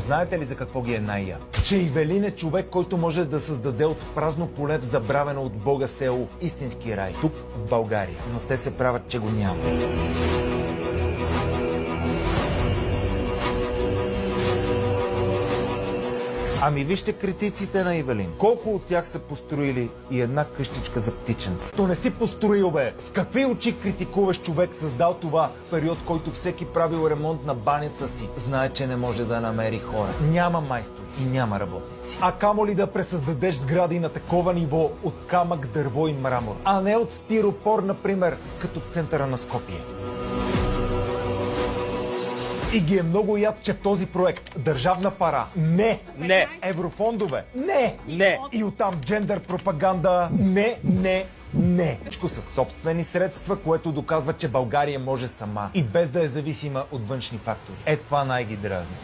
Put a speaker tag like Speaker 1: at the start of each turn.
Speaker 1: знаете ли за какво ги е най-яд? Че Ивелин е човек, който може да създаде от празно поле в забравено от Бога село истински рай. Тук в България. Но те се правят, че го няма. Ами вижте критиците на Ивелин. Колко от тях са построили и една къщичка за птиченца? То не си построил, бе! С какви очи критикуваш човек, създал това период, който всеки правил ремонт на банята си? Знае, че не може да намери хора. Няма майстори и няма работници. А камо ли да пресъздадеш сгради на такова ниво от камък, дърво и мрамор, а не от стиропор, например, като в центъра на Скопие. И ги е много яд, че в този проект държавна пара, не, еврофондове, не, и оттам джендър пропаганда, не. Всичко със собствени средства, което доказва, че България може сама и без да е зависима от външни фактори. Това най-ги дразни.